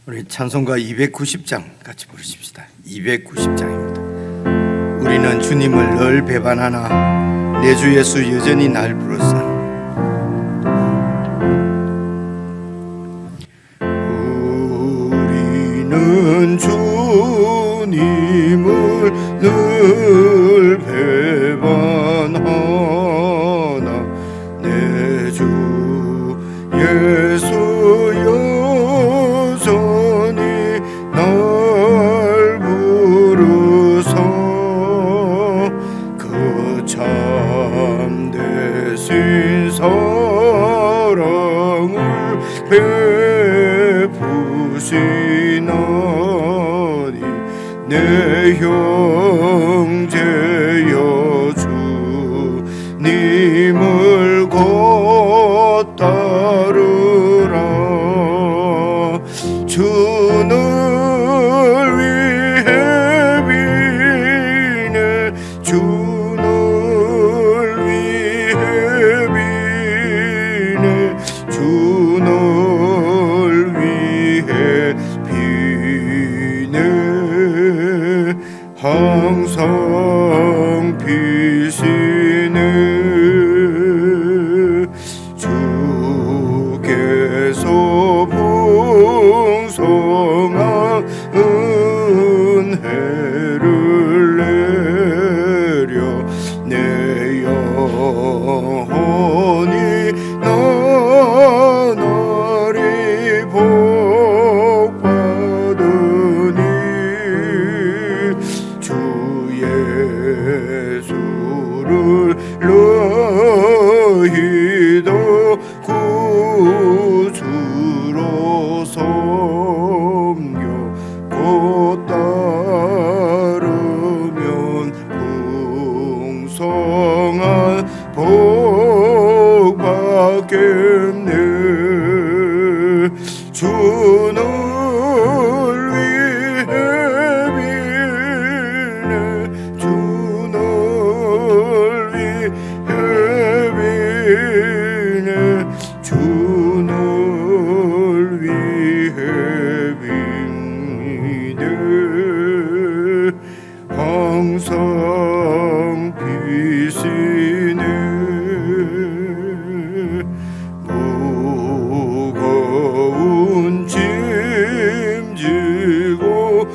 우리 찬송가 290장 같이 부르십시다. 290장입니다. 우리는 주님을 늘 배반하나 내 주 예수 여전히 날 부르사. 우리는 주님을 늘 배반하나 내 주 예수 여전히 날 부르사. 그 참되신 사랑을 베푸시나니 내 형제여 주님을 곧 따르라. 주는 위해 비네 주는 위해 비네 주는 위해 비네. 항상 비시네. 주께서 풍성한 은혜를 내려 내 영혼이 나날이 복받으니 주 예수를 너희도 구주로 섬겨 곧 따르면 풍성한 복 받겠네. 주는 위해 비네 주는 위해 비네 주는 위해 비네. 항상 비시네. 무거운 짐 지고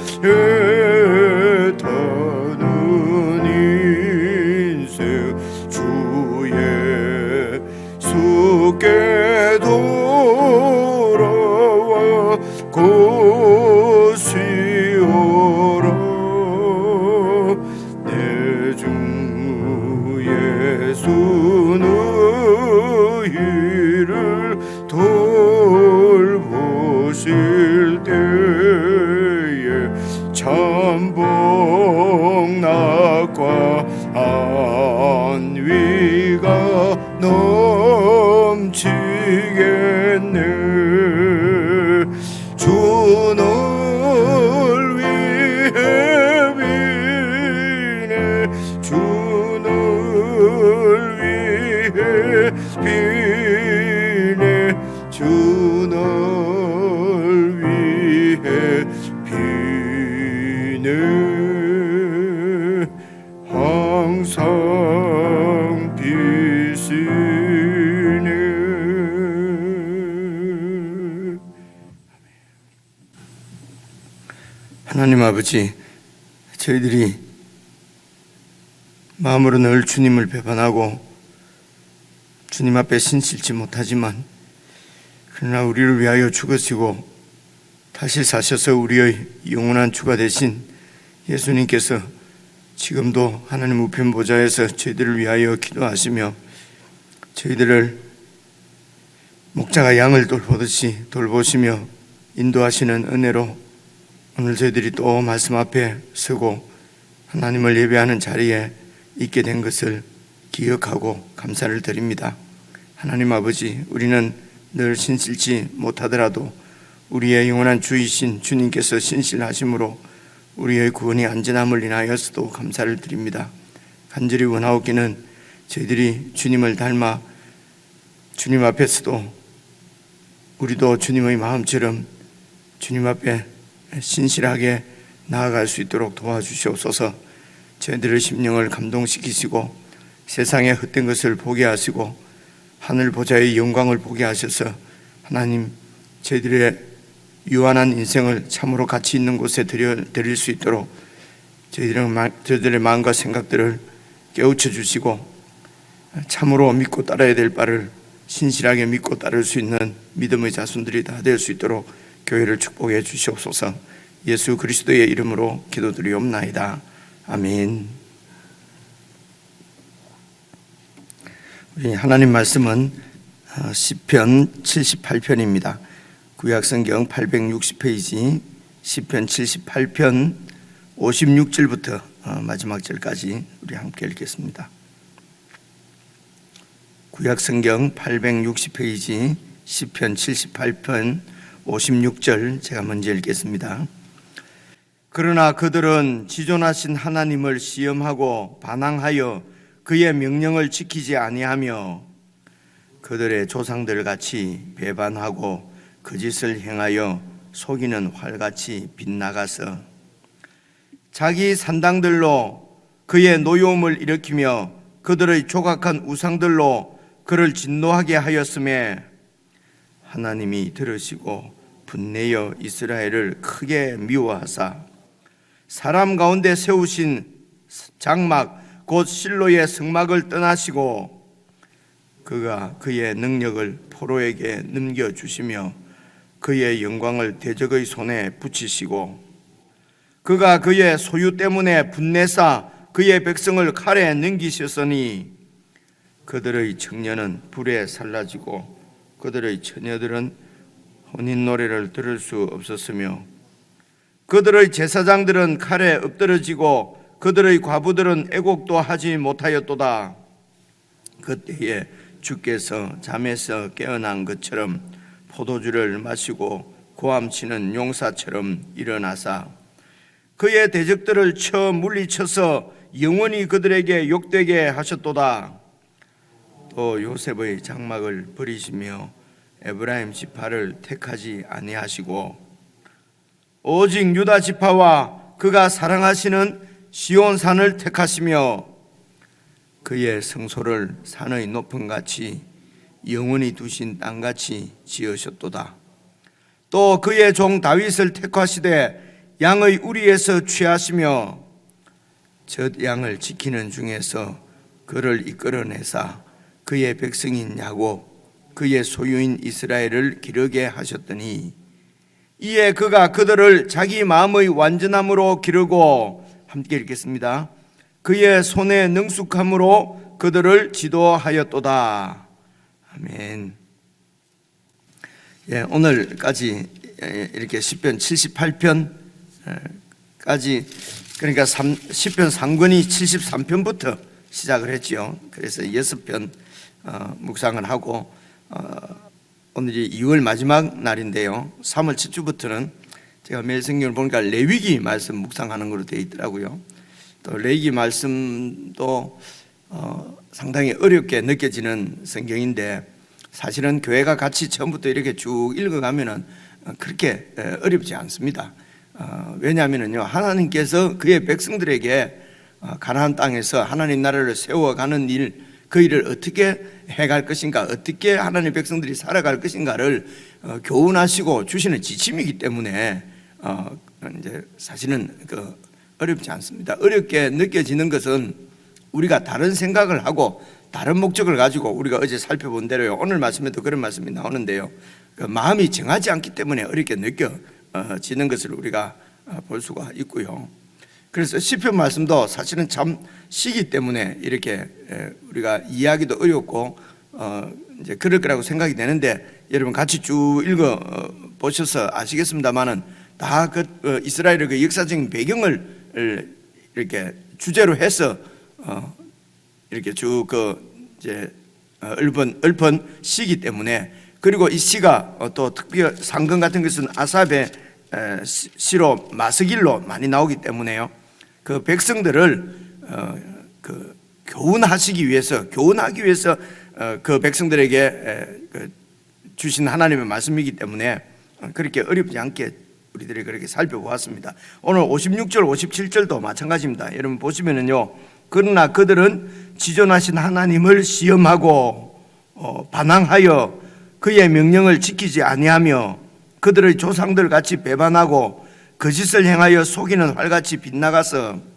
애타는 인생 주 예수께 돌아와 곧이오라. 내 주 예수 너희를 돌보실 때에 참 복락과 안위가 넘치겠네. 주는 위해 비네 주는 위해 비네 주는 위해 비네. 항상 비시네. 하나님 아버지, 저희들이 마음으로 늘 주님을 배반하고 주님 앞에 신실지 못하지만 그러나 우리를 위하여 죽으시고 다시 사셔서 우리의 영원한 주가 되신 예수님께서 지금도 하나님 우편 보좌에서 저희들을 위하여 기도하시며 저희들을 목자가 양을 돌보듯이 돌보시며 인도하시는 은혜로 오늘 저희들이 또 말씀 앞에 서고 하나님을 예배하는 자리에 있게 된 것을 기억하고 감사를 드립니다. 하나님 아버지, 우리는 늘 신실지 못하더라도 우리의 영원한 주이신 주님께서 신실하심으로 우리의 구원이 안전함을 인하여서도 감사를 드립니다. 간절히 원하옵기는 저희들이 주님을 닮아 주님 앞에서도 우리도 주님의 마음처럼 주님 앞에 신실하게 나아갈 수 있도록 도와주시옵소서. 저희들의 심령을 감동시키시고 세상의 헛된 것을 보게 하시고 하늘 보좌의 영광을 보게 하셔서 하나님, 저희들의 유한한 인생을 참으로 가치 있는 곳에 드릴 수 있도록 저희들의 마음과 생각들을 깨우쳐 주시고 참으로 믿고 따라야 될 바를 신실하게 믿고 따를 수 있는 믿음의 자손들이 다 될 수 있도록 교회를 축복해 주시옵소서. 예수 그리스도의 이름으로 기도드리옵나이다. 아멘. 우리 하나님 말씀은 시편 78편입니다. 구약성경 860페이지 시편 78편 56절부터 마지막 절까지 우리 함께 읽겠습니다. 구약성경 860페이지 시편 78편 56절 제가 먼저 읽겠습니다. 그러나 그들은 지존하신 하나님을 시험하고 반항하여 그의 명령을 지키지 아니하며 그들의 조상들 같이 배반하고 거짓을 행하여 속이는 활같이 빗나가서 자기 산당들로 그의 노여움을 일으키며 그들의 조각한 우상들로 그를 진노하게 하였음에 하나님이 들으시고 분내어 이스라엘을 크게 미워하사 사람 가운데 세우신 장막 곧 실로의 성막을 떠나시고 그가 그의 능력을 포로에게 넘겨주시며 그의 영광을 대적의 손에 붙이시고 그가 그의 소유 때문에 분내사 그의 백성을 칼에 넘기셨으니 그들의 청년은 불에 살라지고 그들의 처녀들은 혼인 노래를 들을 수 없었으며 그들의 제사장들은 칼에 엎드러지고 그들의 과부들은 애곡도 하지 못하였도다. 그때에 주께서 잠에서 깨어난 것처럼 포도주를 마시고 고함치는 용사처럼 일어나사 그의 대적들을 쳐 물리쳐서 영원히 그들에게 욕되게 하셨도다. 또 요셉의 장막을 버리시며 에브라임 지파를 택하지 아니하시고 오직 유다 지파와 그가 사랑하시는 시온 산을 택하시며 그의 성소를 산의 높음 같이 영원히 두신 땅같이 지으셨도다. 또 그의 종 다윗을 택하시되 양의 우리에서 취하시며 젖 양을 지키는 중에서 그를 이끌어내사 그의 백성인 야곱 그의 소유인 이스라엘을 기르게 하셨더니 이에 그가 그들을 자기 마음의 완전함으로 기르고 함께 읽겠습니다. 그의 손의 능숙함으로 그들을 지도하였도다. 아멘. 오늘까지 이렇게 시편 78편까지 그러니까 시편 3권이 73편부터 시작을 했지요. 그래서 6편 묵상을 하고 오늘이 2월 마지막 날인데요. 3월 첫 주부터는 제가 매일 성경을 보니까 레위기 말씀 묵상하는 걸로 되어 있더라고요. 또 레위기 말씀도 상당히 어렵게 느껴지는 성경인데 사실은 교회가 같이 처음부터 이렇게 쭉 읽어가면은 그렇게 어렵지 않습니다. 왜냐하면요, 하나님께서 그의 백성들에게 가나안 땅에서 하나님 나라를 세워가는 일, 그 일을 어떻게 해갈 것인가, 어떻게 하나님 백성들이 살아갈 것인가를 교훈하시고 주시는 지침이기 때문에 이제 사실은 어렵지 않습니다. 어렵게 느껴지는 것은 우리가 다른 생각을 하고 다른 목적을 가지고 우리가 어제 살펴본 대로요. 오늘 말씀에도 그런 말씀이 나오는데요. 마음이 정하지 않기 때문에 어렵게 느껴지는 것을 우리가 볼 수가 있고요. 그래서 시편 말씀도 사실은 참 시기 때문에 이렇게 우리가 이해하기도 어렵고 이제 그럴 거라고 생각이 되는데 여러분 같이 쭉 읽어 보셔서 아시겠습니다만은 다 그 이스라엘의 그 역사적인 배경을 이렇게 주제로 해서 이렇게 쭉 이제 읊은 시기 때문에, 그리고 이 시가 또 특별 상금 같은 것은 아삽의 시로 마스길로 많이 나오기 때문에요. 그 백성들을 교훈하기 위해서 그 백성들에게 주신 하나님의 말씀이기 때문에 그렇게 어렵지 않게 우리들이 그렇게 살펴보았습니다. 오늘 56절 57절도 마찬가지입니다. 여러분 보시면은요, 그러나 그들은 지존하신 하나님을 시험하고 반항하여 그의 명령을 지키지 아니하며 그들의 조상들 같이 배반하고 거짓을 행하여 속이는 활같이 빗나가서,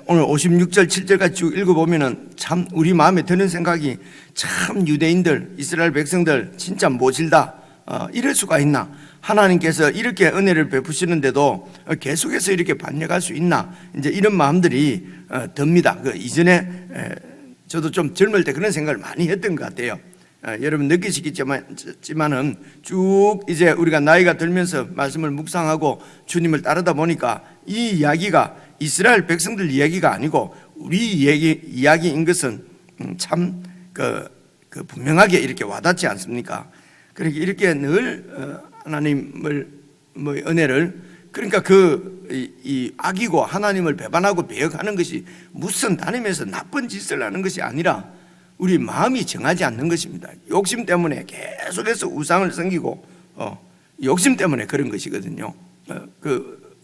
오늘 56절 7절까지 쭉 읽어보면은 참 우리 마음에 드는 생각이, 참 유대인들 이스라엘 백성들 진짜 모질다, 이럴 수가 있나, 하나님께서 이렇게 은혜를 베푸시는데도 계속해서 이렇게 반역할 수 있나, 이제 이런 마음들이 듭니다. 이전에 저도 좀 젊을 때 그런 생각을 많이 했던 것 같아요. 여러분 느끼시겠지만은 쭉 이제 우리가 나이가 들면서 말씀을 묵상하고 주님을 따르다 보니까 이 이야기가 이스라엘 백성들 이야기가 아니고 우리 이야기인 것은 참 분명하게 이렇게 와닿지 않습니까? 그러니까 이렇게 늘 하나님을 은혜를, 그러니까 이 악이고 하나님을 배반하고 배역하는 것이 무슨 다니면서 나쁜 짓을 하는 것이 아니라 우리 마음이 정하지 않는 것입니다. 욕심 때문에 계속해서 우상을 섬기고 욕심 때문에 그런 것이거든요.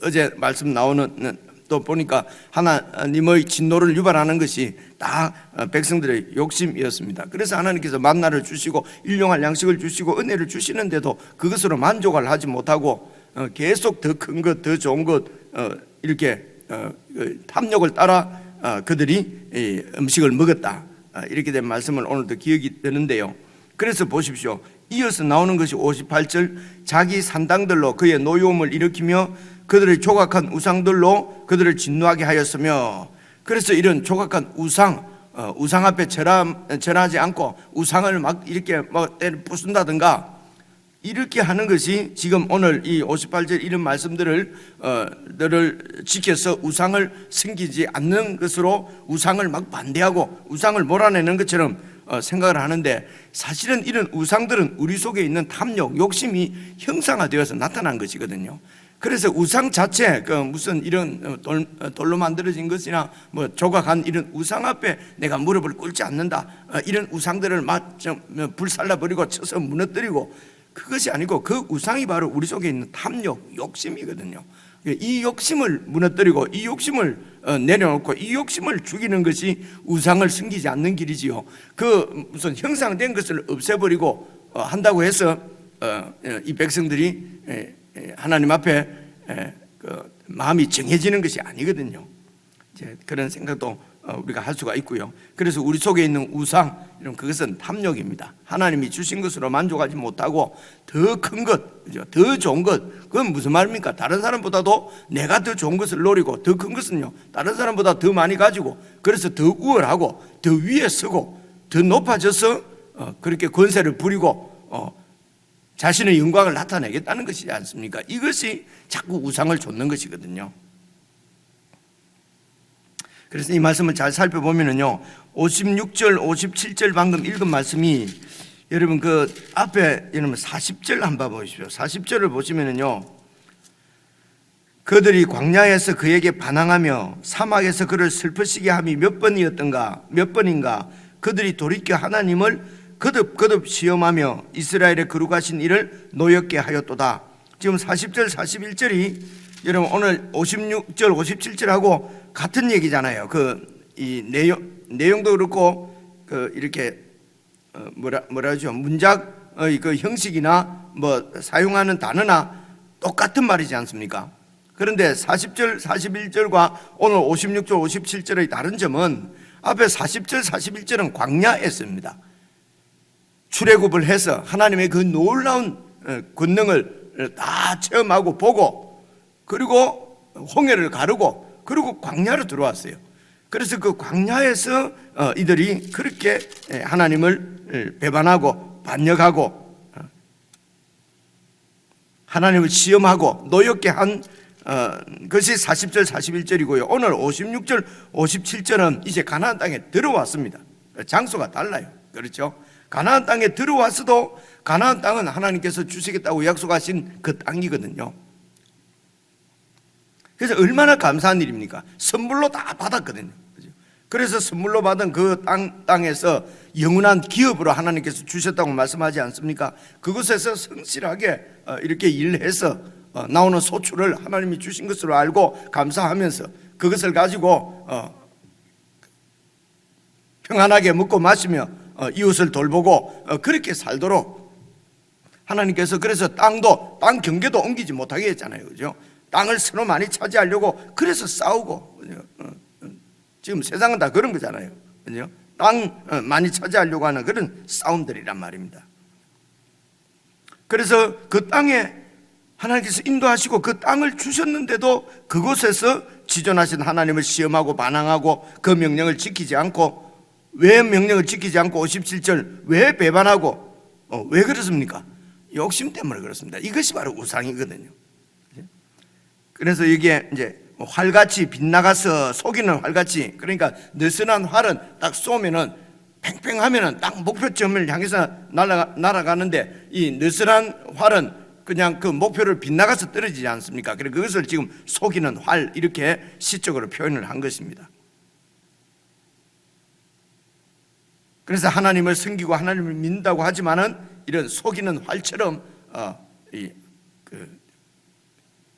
어제 말씀 나오는 또 보니까 하나님의 진노를 유발하는 것이 다 백성들의 욕심이었습니다. 그래서 하나님께서 만나를 주시고 일용할 양식을 주시고 은혜를 주시는데도 그것으로 만족을 하지 못하고 계속 더 큰 것, 더 좋은 것, 이렇게 탐욕을 따라 그들이 음식을 먹었다, 이렇게 된 말씀을 오늘도 기억이 되는데요. 그래서 보십시오. 이어서 나오는 것이 58절, 자기 산당들로 그의 노여움을 일으키며 그들의 조각한 우상들로 그들을 진노하게 하였으며, 그래서 이런 조각한 우상 앞에 절하지 않고 우상을 막 이렇게 때려 부순다든가 이렇게 하는 것이 지금 오늘 이 58절 이런 말씀들을 지켜서 우상을 섬기지 않는 것으로 우상을 막 반대하고 우상을 몰아내는 것처럼 생각을 하는데, 사실은 이런 우상들은 우리 속에 있는 탐욕, 욕심이 형상화되어서 나타난 것이거든요. 그래서 우상 자체, 무슨 이런 돌로 만들어진 것이나 조각한 이런 우상 앞에 내가 무릎을 꿇지 않는다, 이런 우상들을 막 불살라버리고 쳐서 무너뜨리고, 그것이 아니고 그 우상이 바로 우리 속에 있는 탐욕, 욕심이거든요. 이 욕심을 무너뜨리고 이 욕심을 내려놓고 이 욕심을 죽이는 것이 우상을 섬기지 않는 길이지요. 무슨 형상된 것을 없애버리고 한다고 해서 이 백성들이 하나님 앞에 마음이 정해지는 것이 아니거든요. 그런 생각도 우리가 할 수가 있고요. 그래서 우리 속에 있는 우상, 그것은 탐욕입니다. 하나님이 주신 것으로 만족하지 못하고 더 큰 것, 더 좋은 것, 그건 무슨 말입니까? 다른 사람보다도 내가 더 좋은 것을 노리고, 더 큰 것은요 다른 사람보다 더 많이 가지고, 그래서 더 우월하고 더 위에 서고 더 높아져서 그렇게 권세를 부리고 자신의 영광을 나타내겠다는 것이지 않습니까? 이것이 자꾸 우상을 좇는 것이거든요. 그래서 이 말씀을 잘 살펴보면은요, 56절, 57절 방금 읽은 말씀이, 여러분 앞에 여러분 40절 한번 보십시오. 40절을 보시면은요, 그들이 광야에서 그에게 반항하며 사막에서 그를 슬프시게 함이 몇 번인가 그들이 돌이켜 하나님을 거듭 시험하며 이스라엘의 거룩하신 이를 노엽게 하였도다. 지금 40절 41절이 여러분 오늘 56절 57절하고 같은 얘기잖아요. 이 내용도 그렇고 이렇게 뭐라죠, 문작의 형식이나 사용하는 단어나 똑같은 말이지 않습니까? 그런데 40절 41절과 오늘 56절 57절의 다른 점은 앞에 40절 41절은 광야에서입니다. 출애굽을 해서 하나님의 그 놀라운 권능을 다 체험하고 보고, 그리고 홍해를 가르고, 그리고 광야로 들어왔어요. 그래서 그 광야에서 이들이 그렇게 하나님을 배반하고 반역하고 하나님을 시험하고 노엽게 한 것이 40절 41절이고요. 오늘 56절 57절은 이제 가나안 땅에 들어왔습니다. 장소가 달라요. 그렇죠? 가나안 땅에 들어왔어도 가나안 땅은 하나님께서 주시겠다고 약속하신 그 땅이거든요. 그래서 얼마나 감사한 일입니까? 선물로 다 받았거든요. 그래서 선물로 받은 그 땅에서 영원한 기업으로 하나님께서 주셨다고 말씀하지 않습니까? 그곳에서 성실하게 이렇게 일해서 나오는 소출을 하나님이 주신 것으로 알고 감사하면서 그것을 가지고 평안하게 먹고 마시며 이웃을 돌보고 그렇게 살도록 하나님께서 그래서 땅 경계도 옮기지 못하게 했잖아요. 그죠? 땅을 서로 많이 차지하려고 그래서 싸우고, 지금 세상은 다 그런 거잖아요. 그죠? 땅 많이 차지하려고 하는 그런 싸움들이란 말입니다. 그래서 그 땅에 하나님께서 인도하시고 그 땅을 주셨는데도 그곳에서 지존하신 하나님을 시험하고 반항하고 그 명령을 지키지 않고, 왜 명령을 지키지 않고 57절 왜 배반하고 왜 그렇습니까? 욕심 때문에 그렇습니다. 이것이 바로 우상이거든요. 그래서 이게 이제 활같이 빗나가서 속이는 활같이, 그러니까 느슨한 활은 딱 쏘면은 팽팽하면은 딱 목표점을 향해서 날아가는데, 이 느슨한 활은 그냥 그 목표를 빗나가서 떨어지지 않습니까? 그래서 그것을 지금 속이는 활, 이렇게 시적으로 표현을 한 것입니다. 그래서 하나님을 섬기고 하나님을 믿는다고 하지만은 이런 속이는 활처럼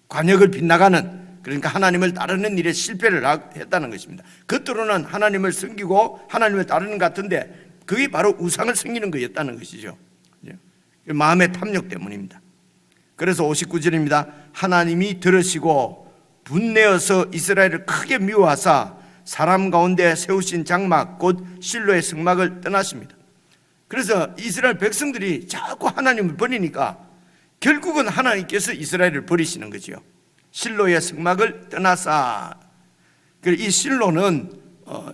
관역을 빗나가는, 그러니까 하나님을 따르는 일에 실패를 했다는 것입니다. 겉으로는 하나님을 섬기고 하나님을 따르는 것 같은데 그게 바로 우상을 섬기는 거였다는 것이죠. 마음의 탐욕 때문입니다. 그래서 59절입니다. 하나님이 들으시고 분내어서 이스라엘을 크게 미워하사 사람 가운데 세우신 장막 곧 실로의 성막을 떠나십니다. 그래서 이스라엘 백성들이 자꾸 하나님을 버리니까 결국은 하나님께서 이스라엘을 버리시는 거죠. 실로의 성막을 떠나사. 이 실로는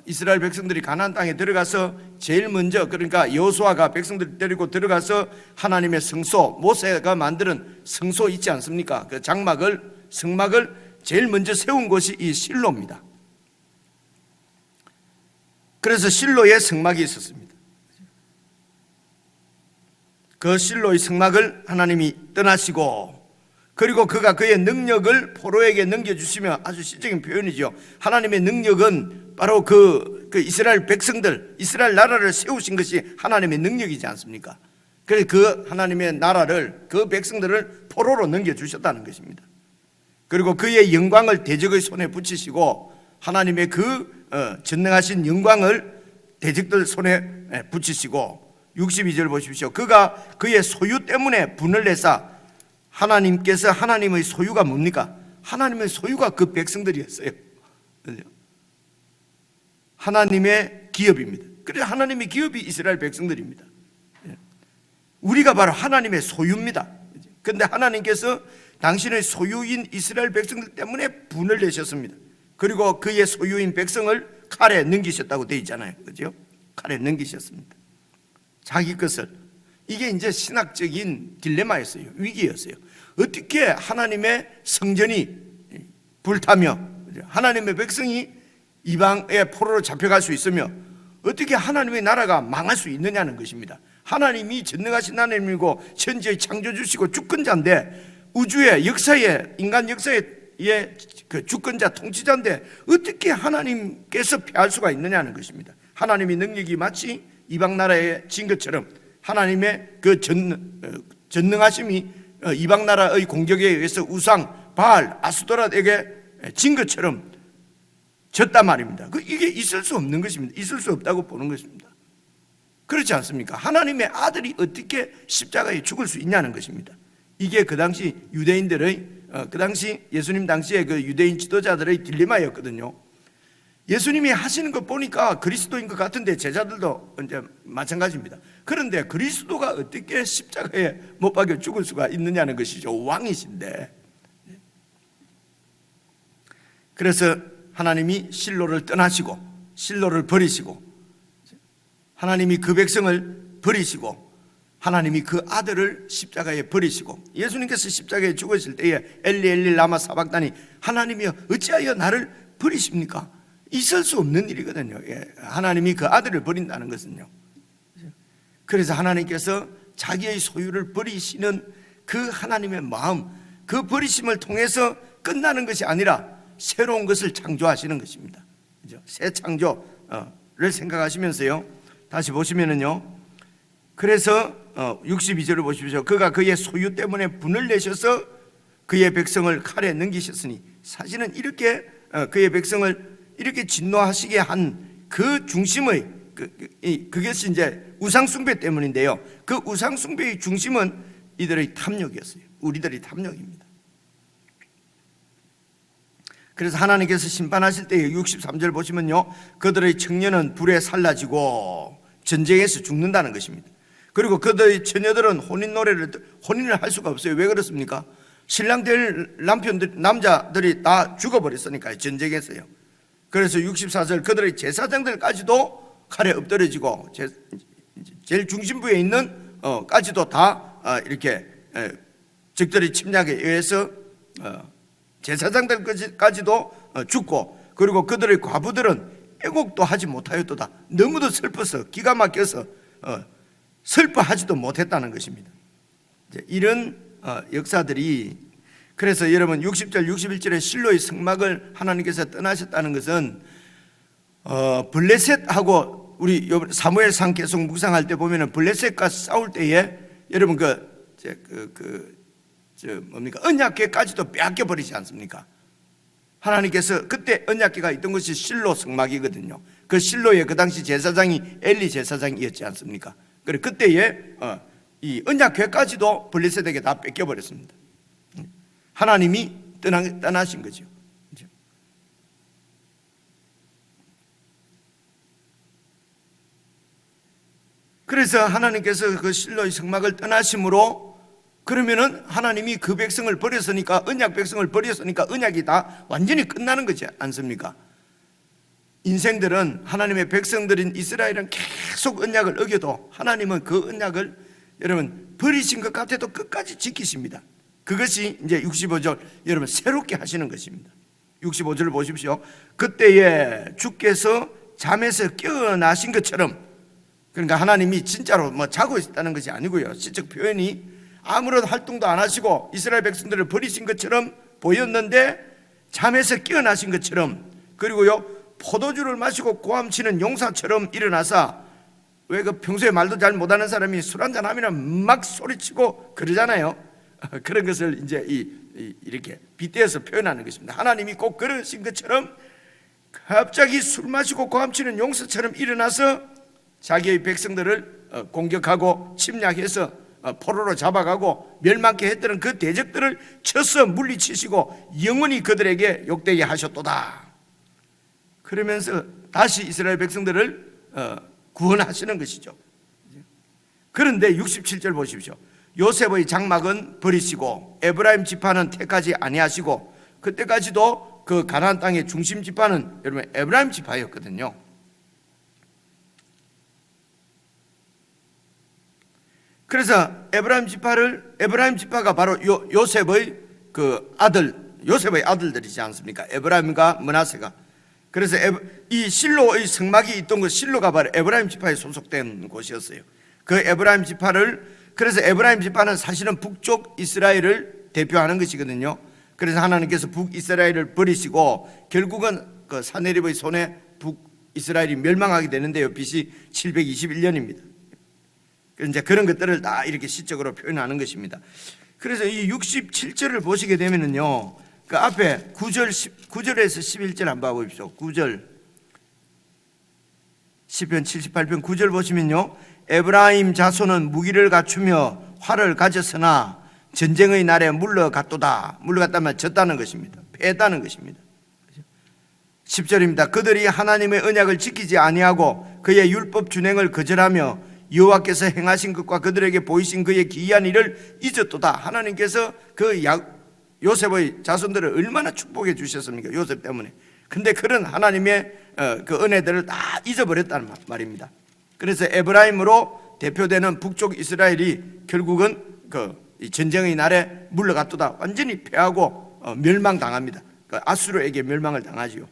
이스라엘 백성들이 가나안 땅에 들어가서 제일 먼저, 그러니까 여호수아가 백성들을 데리고 들어가서 하나님의 성소, 모세가 만드는 성소 있지 않습니까? 그 성막을 제일 먼저 세운 곳이 이 실로입니다. 그래서 실로에 성막이 있었습니다. 그 실로의 성막을 하나님이 떠나시고, 그리고 그가 그의 능력을 포로에게 넘겨주시며, 아주 시적인 표현이죠. 하나님의 능력은 바로 그 이스라엘 백성들, 이스라엘 나라를 세우신 것이 하나님의 능력이지 않습니까? 그래서 그 하나님의 나라를, 그 백성들을 포로로 넘겨주셨다는 것입니다. 그리고 그의 영광을 대적의 손에 붙이시고, 하나님의 전능하신 영광을 대적들 손에 붙이시고, 62절 보십시오. 그가 그의 소유 때문에 분을 내사, 하나님께서, 하나님의 소유가 뭡니까? 하나님의 소유가 그 백성들이었어요. 하나님의 기업입니다. 그래서 하나님의 기업이 이스라엘 백성들입니다. 우리가 바로 하나님의 소유입니다. 그런데 하나님께서 당신의 소유인 이스라엘 백성들 때문에 분을 내셨습니다. 그리고 그의 소유인 백성을 칼에 넘기셨다고 되어 있잖아요. 그죠? 칼에 넘기셨습니다. 자기 것을. 이게 이제 신학적인 딜레마였어요. 위기였어요. 어떻게 하나님의 성전이 불타며 하나님의 백성이 이방의 포로로 잡혀갈 수 있으며 어떻게 하나님의 나라가 망할 수 있느냐는 것입니다. 하나님이 전능하신 하나님이고 천지의 창조주시고 주권자인데, 우주의 역사에, 인간 역사의 그 주권자 통치자인데 어떻게 하나님께서 패할 수가 있느냐는 것입니다. 하나님의 능력이 마치 이방 나라에 진 것처럼, 하나님의 그 전능하심이 이방 나라의 공격에 의해서 우상 바알 아스토랏에게 진 것처럼 졌단 말입니다. 이게 있을 수 없는 것입니다. 있을 수 없다고 보는 것입니다. 그렇지 않습니까? 하나님의 아들이 어떻게 십자가에 죽을 수 있냐는 것입니다. 이게 그 당시 유대인들의, 그 당시 예수님 당시에 그 유대인 지도자들의 딜레마였거든요. 예수님이 하시는 거 보니까 그리스도인 것 같은데 제자들도 이제 마찬가지입니다. 그런데 그리스도가 어떻게 십자가에 못 박혀 죽을 수가 있느냐는 것이죠. 왕이신데. 그래서 하나님이 실로를 떠나시고, 실로를 버리시고, 하나님이 그 백성을 버리시고, 하나님이 그 아들을 십자가에 버리시고, 예수님께서 십자가에 죽으실 때에 엘리 엘리 라마 사박다니, 하나님이여 어찌하여 나를 버리십니까? 있을 수 없는 일이거든요. 하나님이 그 아들을 버린다는 것은요. 그래서 하나님께서 자기의 소유를 버리시는 그 하나님의 마음, 그 버리심을 통해서 끝나는 것이 아니라 새로운 것을 창조하시는 것입니다. 새 창조, 를 생각하시면서요. 다시 보시면은요. 그래서 62절을 보십시오. 그가 그의 소유 때문에 분을 내셔서 그의 백성을 칼에 넘기셨으니, 사실은 이렇게 그의 백성을 이렇게 진노하시게 한 그 중심의 그것이 이제 우상 숭배 때문인데요. 그 우상 숭배의 중심은 이들의 탐욕이었어요. 우리들의 탐욕입니다. 그래서 하나님께서 심판하실 때 63절 보시면요, 그들의 청년은 불에 살라지고 전쟁에서 죽는다는 것입니다. 그리고 그들의 처녀들은 혼인을 할 수가 없어요. 왜 그렇습니까? 신랑 될 남자들이 다 죽어버렸으니까요, 전쟁에서요. 그래서 64절 그들의 제사장들까지도 칼에 엎드려지고 제일 중심부에 있는 까지도 다 이렇게 적들의 침략에 의해서 제사장들까지도 죽고, 그리고 그들의 과부들은 애곡도 하지 못하였도다. 너무도 슬퍼서 기가 막혀서 슬퍼하지도 못했다는 것입니다. 이런 역사들이, 그래서 여러분 60절 61절에 실로의 성막을 하나님께서 떠나셨다는 것은 블레셋하고 우리 사무엘상 계속 묵상할 때 보면은 블레셋과 싸울 때에 여러분 뭡니까? 언약궤까지도 빼앗겨 버리지 않습니까? 하나님께서 그때 언약궤가 있던 것이 실로 성막이거든요. 그 실로에 그 당시 제사장이 엘리 제사장이었지 않습니까? 그래 그때에 이 언약궤까지도 블레셋에게 다 뺏겨 버렸습니다. 하나님이 떠나신 거죠. 그래서 하나님께서 그 실로의 성막을 떠나심으로, 그러면은 하나님이 그 백성을 버렸으니까, 언약 백성을 버렸으니까 언약이 다 완전히 끝나는 거지 않습니까? 인생들은, 하나님의 백성들인 이스라엘은 계속 언약을 어겨도 하나님은 그 언약을 여러분 버리신 것 같아도 끝까지 지키십니다. 그것이 이제 65절 여러분 새롭게 하시는 것입니다. 65절을 보십시오. 그때에 주께서 잠에서 깨어나신 것처럼, 그러니까 하나님이 진짜로 자고 있다는 것이 아니고요, 시적 표현이 아무런 활동도 안 하시고 이스라엘 백성들을 버리신 것처럼 보였는데 잠에서 깨어나신 것처럼, 그리고요 포도주를 마시고 고함치는 용사처럼 일어나사, 왜 그 평소에 말도 잘 못하는 사람이 술 한잔 하면 막 소리치고 그러잖아요. 그런 것을 이제 이렇게 빗대어서 표현하는 것입니다. 하나님이 꼭 그러신 것처럼 갑자기 술 마시고 고함치는 용사처럼 일어나서 자기의 백성들을 공격하고 침략해서 포로로 잡아가고 멸망케 했던 그 대적들을 쳐서 물리치시고 영원히 그들에게 욕되게 하셨도다. 그러면서 다시 이스라엘 백성들을 구원하시는 것이죠. 그런데 67절 보십시오. 요셉의 장막은 버리시고 에브라임 지파는 택하지 아니하시고, 그때까지도 그 가나안 땅의 중심 지파는 여러분 에브라임 지파였거든요. 그래서 에브라임 지파가 바로 요셉의 아들들이지 않습니까? 에브라임과 므낫세가. 그래서 이 실로의 성막이 있던 곳, 실로가 바로 에브라임 지파에 소속된 곳이었어요. 그 에브라임 지파를, 그래서 에브라임 지파는 사실은 북쪽 이스라엘을 대표하는 것이거든요. 그래서 하나님께서 북이스라엘을 버리시고 결국은 그 사내립의 손에 북이스라엘이 멸망하게 되는데요. BC 721년입니다. 이제 그런 것들을 다 이렇게 시적으로 표현하는 것입니다. 그래서 이 67절을 보시게 되면은요, 그 앞에 9절에서 11절 한번 봐보십시오. 9절, 시편 78편 9절 보시면요, 에브라임 자손은 무기를 갖추며 활을 가졌으나 전쟁의 날에 물러갔도다. 물러갔다면 졌다는 것입니다. 패했다는 것입니다. 10절입니다. 그들이 하나님의 언약을 지키지 아니하고 그의 율법 준행을 거절하며 여호와께서 행하신 것과 그들에게 보이신 그의 기이한 일을 잊었도다. 하나님께서 그 요셉의 자손들을 얼마나 축복해 주셨습니까? 요셉 때문에. 근데 그런 하나님의 그 은혜들을 다 잊어버렸다는 말입니다. 그래서 에브라임으로 대표되는 북쪽 이스라엘이 결국은 그 전쟁의 날에 물러갔도다. 완전히 패하고 멸망당합니다. 그 아수르에게 멸망을 당하지요.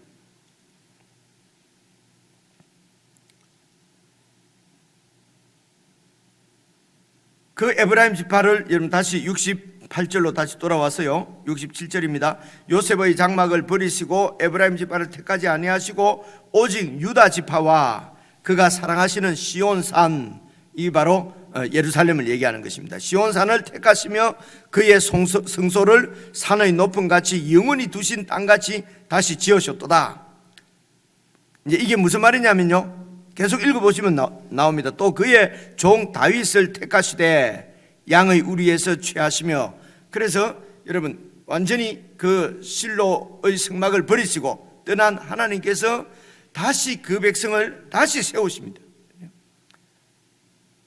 그 에브라임 지파를 여러분 다시 68 8절로 다시 돌아와서요. 67절입니다. 요셉의 장막을 버리시고 에브라임 지파를 택하지 아니하시고 오직 유다 지파와 그가 사랑하시는 시온산, 이 바로 예루살렘을 얘기하는 것입니다. 시온산을 택하시며 그의 성소를 산의 높음 같이 영원히 두신 땅같이 다시 지으셨도다. 이제 이게 무슨 말이냐면요, 계속 읽어보시면 나옵니다. 또 그의 종 다윗을 택하시되 양의 우리에서 취하시며, 그래서 여러분 완전히 그 실로의 성막을 버리시고 떠난 하나님께서 다시 그 백성을 다시 세우십니다.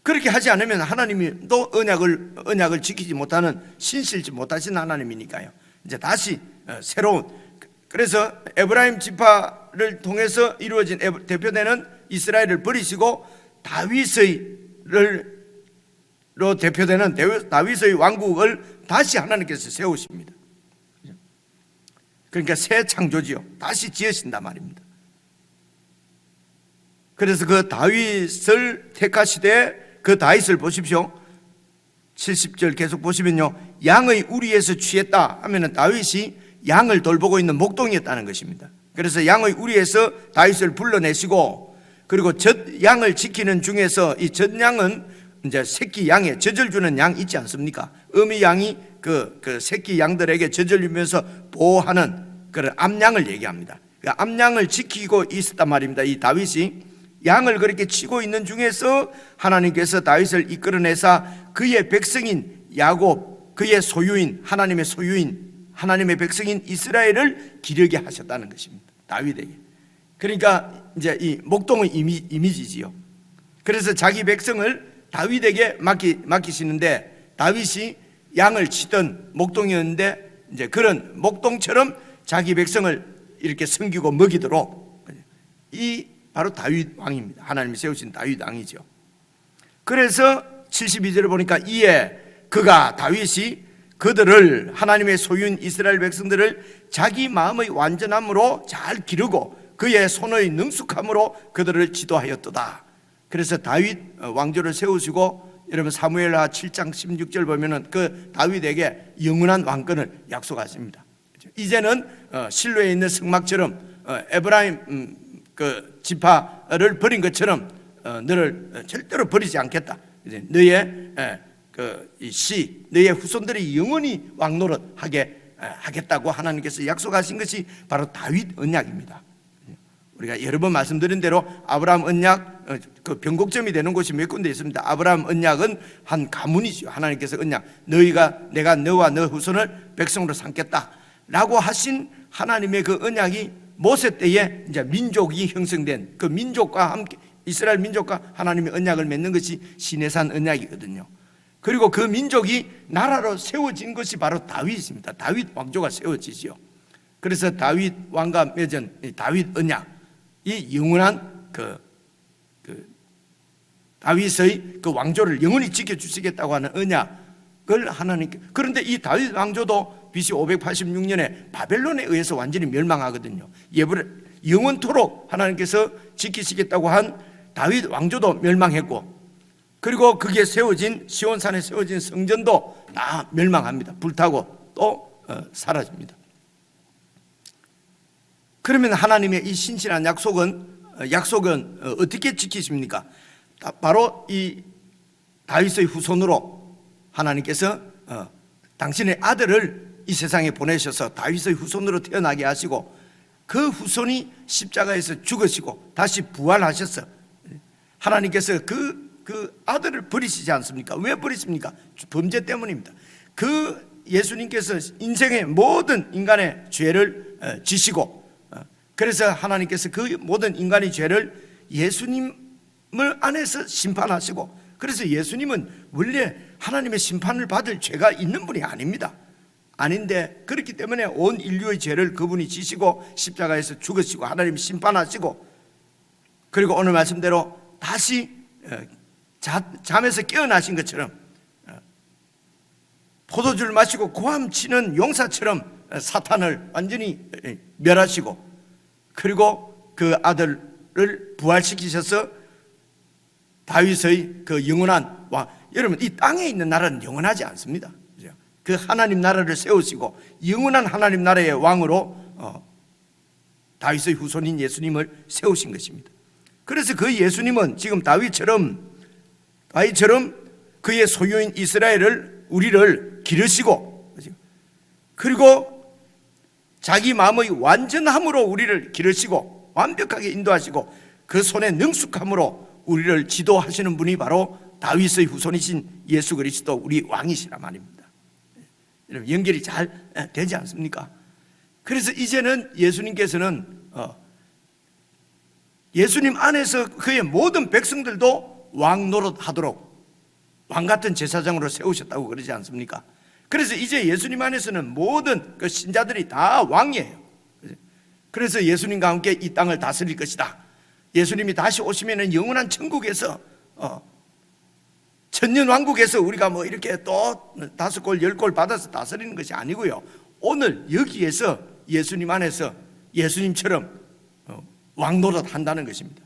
그렇게 하지 않으면 하나님이 또 언약을 지키지 못하는, 신실지 못하신 하나님이니까요. 이제 다시 새로운, 그래서 에브라임 지파를 통해서 이루어진 대표되는 이스라엘을 버리시고 다윗으로 대표되는 다윗의 왕국을 다시 하나님께서 세우십니다. 그러니까 새 창조지요, 다시 지으신단 말입니다. 그래서 그 다윗을 택하시되, 그 다윗을 보십시오. 70절 계속 보시면요, 양의 우리에서 취했다 하면은 다윗이 양을 돌보고 있는 목동이었다는 것입니다. 그래서 양의 우리에서 다윗을 불러내시고, 그리고 젖 양을 지키는 중에서 이 젖 양은 이제 새끼 양에 젖을 주는 양 있지 않습니까? 어미 양이 그 새끼 양들에게 젖을 주면서 보호하는 그런 암양을 얘기합니다. 그 암양을 지키고 있었단 말입니다. 이 다윗이 양을 그렇게 치고 있는 중에서 하나님께서 다윗을 이끌어내사 그의 백성인 야곱, 그의 소유인, 하나님의 소유인, 하나님의 백성인 이스라엘을 기르게 하셨다는 것입니다. 다윗에게. 그러니까 이제 이 목동의 이미지지요. 그래서 자기 백성을 다윗에게 맡기시는데, 다윗이 양을 치던 목동이었는데 이제 그런 목동처럼 자기 백성을 이렇게 섬기고 먹이도록, 이 바로 다윗 왕입니다. 하나님이 세우신 다윗 왕이죠. 그래서 72절을 보니까 이에 그가 다윗이 그들을, 하나님의 소유인 이스라엘 백성들을 자기 마음의 완전함으로 잘 기르고 그의 손의 능숙함으로 그들을 지도하였도다. 그래서 다윗 왕조를 세우시고, 여러분 사무엘하 7장 16절 보면은 그 다윗에게 영원한 왕권을 약속하십니다. 이제는 실로에 있는 성막처럼 에브라임 그 지파를 버린 것처럼 너를 절대로 버리지 않겠다. 이제 너의 너의 후손들이 영원히 왕노릇 하겠다고 하나님께서 약속하신 것이 바로 다윗 언약입니다. 우리가 여러 번 말씀드린 대로 아브라함 언약, 그 변곡점이 되는 곳이 몇 군데 있습니다. 아브라함 언약은 한 가문이죠. 하나님께서 언약, 내가 너와 너 후손을 백성으로 삼겠다라고 하신 하나님의 그 언약이 모세 때에 이제 민족이 형성된 그 민족과 함께, 이스라엘 민족과 하나님의 언약을 맺는 것이 시내산 언약이거든요. 그리고 그 민족이 나라로 세워진 것이 바로 다윗입니다. 다윗 왕조가 세워지죠. 그래서 다윗 왕과 맺은 다윗 언약, 이 영원한 다윗의 그 왕조를 영원히 지켜주시겠다고 하는 언약을 하나님께, 그런데 이 다윗 왕조도 BC 586년에 바벨론에 의해서 완전히 멸망하거든요. 영원토록 하나님께서 지키시겠다고 한 다윗 왕조도 멸망했고, 그리고 그게 세워진 시온산에 세워진 성전도 다 멸망합니다. 불타고 또 사라집니다. 그러면 하나님의 이 신실한 약속은 어떻게 지키십니까? 바로 이 다윗의 후손으로 하나님께서 당신의 아들을 이 세상에 보내셔서 다윗의 후손으로 태어나게 하시고, 그 후손이 십자가에서 죽으시고 다시 부활하셨어. 하나님께서 그 아들을 버리시지 않습니까? 왜 버리십니까? 범죄 때문입니다. 그 예수님께서 인생의 모든 인간의 죄를 지시고, 그래서 하나님께서 그 모든 인간의 죄를 예수님을 안에서 심판하시고, 그래서 예수님은 원래 하나님의 심판을 받을 죄가 있는 분이 아닙니다. 아닌데, 그렇기 때문에 온 인류의 죄를 그분이 지시고 십자가에서 죽으시고 하나님이 심판하시고, 그리고 오늘 말씀대로 다시 잠에서 깨어나신 것처럼 포도주를 마시고 고함치는 용사처럼 사탄을 완전히 멸하시고, 그리고 그 아들을 부활시키셔서 다윗의 그 영원한 왕. 여러분, 이 땅에 있는 나라는 영원하지 않습니다. 그 하나님 나라를 세우시고 영원한 하나님 나라의 왕으로 다윗의 후손인 예수님을 세우신 것입니다. 그래서 그 예수님은 지금 다윗처럼 그의 소유인 우리를 기르시고, 그리고 자기 마음의 완전함으로 우리를 기르시고 완벽하게 인도하시고 그 손의 능숙함으로 우리를 지도하시는 분이 바로 다윗의 후손이신 예수 그리스도 우리 왕이시라 말입니다. 여러분, 연결이 잘 되지 않습니까? 그래서 이제는 예수님께서는 예수님 안에서 그의 모든 백성들도 왕 노릇하도록 왕 같은 제사장으로 세우셨다고 그러지 않습니까? 그래서 이제 예수님 안에서는 모든 그 신자들이 다 왕이에요. 그래서 예수님과 함께 이 땅을 다스릴 것이다. 예수님이 다시 오시면은 영원한 천국에서 천년 왕국에서 우리가 뭐 이렇게 또 5골 10골 받아서 다스리는 것이 아니고요, 오늘 여기에서 예수님 안에서 예수님처럼 왕노릇 한다는 것입니다.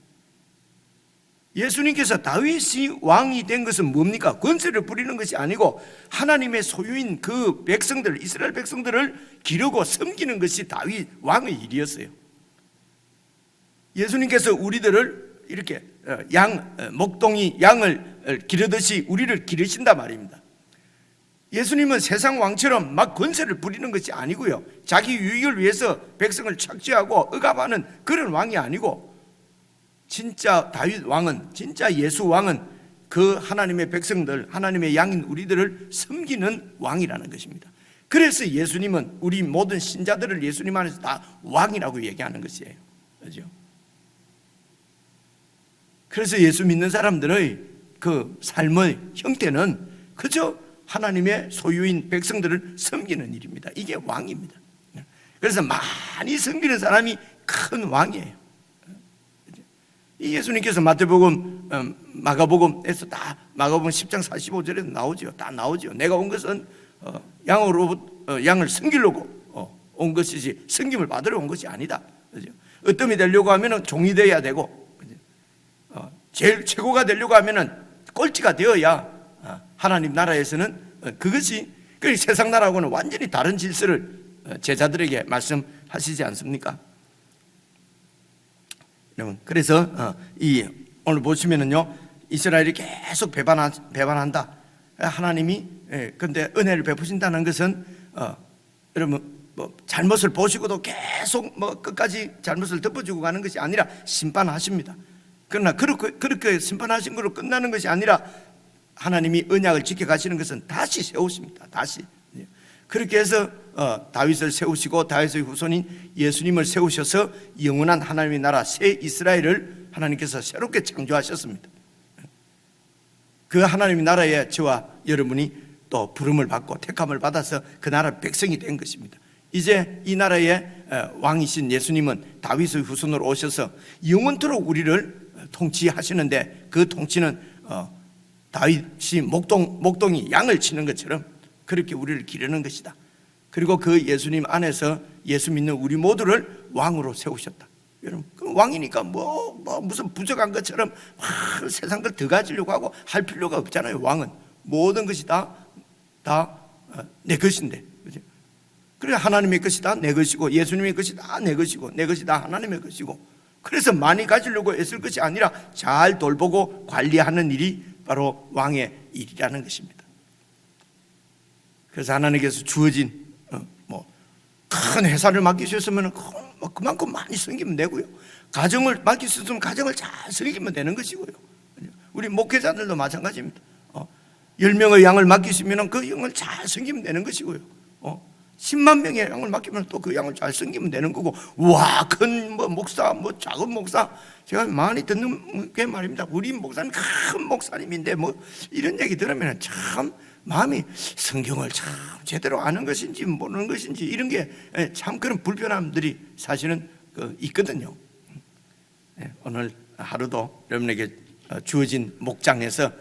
예수님께서 다윗이 왕이 된 것은 뭡니까? 권세를 부리는 것이 아니고 하나님의 소유인 그 백성들, 이스라엘 백성들을 기르고 섬기는 것이 다윗 왕의 일이었어요. 예수님께서 우리들을 이렇게 목동이 양을 기르듯이 우리를 기르신다 말입니다. 예수님은 세상 왕처럼 막 권세를 부리는 것이 아니고요, 자기 유익을 위해서 백성을 착취하고 억압하는 그런 왕이 아니고, 진짜 다윗 왕은, 진짜 예수 왕은 그 하나님의 백성들, 하나님의 양인 우리들을 섬기는 왕이라는 것입니다. 그래서 예수님은 우리 모든 신자들을 예수님 안에서 다 왕이라고 얘기하는 것이에요. 그렇죠? 그래서 예수 믿는 사람들의 그 삶의 형태는 그저 하나님의 소유인 백성들을 섬기는 일입니다. 이게 왕입니다. 그래서 많이 섬기는 사람이 큰 왕이에요. 이 예수님께서 마태복음, 마가복음에서 다 마가복음 10장 45절에 나오죠. 다 나오죠. 내가 온 것은 양을 섬기려고 온 것이지 섬김을 받으러 온 것이 아니다. 으뜸이 되려고 하면 종이 되어야 되고, 제일 최고가 되려고 하면 꼴찌가 되어야 하나님 나라에서는 그것이, 세상 나라하고는 완전히 다른 질서를 제자들에게 말씀하시지 않습니까? 여러분, 그래서 오늘 보시면은요, 이스라엘이 계속 배반한다. 하나님이 근데 은혜를 베푸신다는 것은 여러분, 뭐 잘못을 보시고도 계속 뭐 끝까지 잘못을 덮어주고 가는 것이 아니라 심판하십니다. 그러나 그렇게 심판하신 걸로 끝나는 것이 아니라 하나님이 언약을 지켜가시는 것은 다시 세우십니다. 다시. 그렇게 해서 다윗을 세우시고 다윗의 후손인 예수님을 세우셔서 영원한 하나님의 나라 새 이스라엘을 하나님께서 새롭게 창조하셨습니다. 그 하나님의 나라에 저와 여러분이 또 부름을 받고 택함을 받아서 그 나라 백성이 된 것입니다. 이제 이 나라의 왕이신 예수님은 다윗의 후손으로 오셔서 영원토록 우리를 통치하시는데, 그 통치는 다윗이 목동이 양을 치는 것처럼 그렇게 우리를 기르는 것이다. 그리고 그 예수님 안에서 예수 믿는 우리 모두를 왕으로 세우셨다. 여러분, 그 왕이니까 무슨 부족한 것처럼 세상 걸 더 가지려고 하고 할 필요가 없잖아요. 왕은 모든 것이 다 내 것인데, 그죠? 그래, 하나님의 것이 다 내 것이고 예수님의 것이 다 내 것이고 내 것이 다 하나님의 것이고, 그래서 많이 가지려고 애쓸 것이 아니라 잘 돌보고 관리하는 일이 바로 왕의 일이라는 것입니다. 그래서 하나님께서 주어진 큰 회사를 맡기셨으면 그만큼 많이 섬기면 되고요, 가정을 맡기셨으면 가정을 잘 섬기면 되는 것이고요, 우리 목회자들도 마찬가지입니다. 10명의 양을 맡기시면 그 양을 잘 섬기면 되는 것이고요, 10만 명의 양을 맡기면 또 그 양을 잘 섬기면 되는 거고, 와, 큰 목사, 작은 목사, 제가 많이 듣는 게 말입니다. 우리 목사님 큰 목사님인데 이런 얘기 들으면 참 마음이 성경을 참 제대로 아는 것인지 모르는 것인지 이런 게 참 그런 불편함들이 사실은 있거든요. 오늘 하루도 여러분에게 주어진 목장에서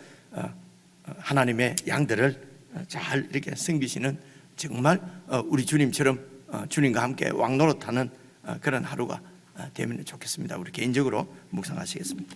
하나님의 양들을 잘 이렇게 섬기시는, 정말 우리 주님처럼 주님과 함께 왕노릇하는 그런 하루가 되면 좋겠습니다. 우리 개인적으로 묵상하시겠습니다.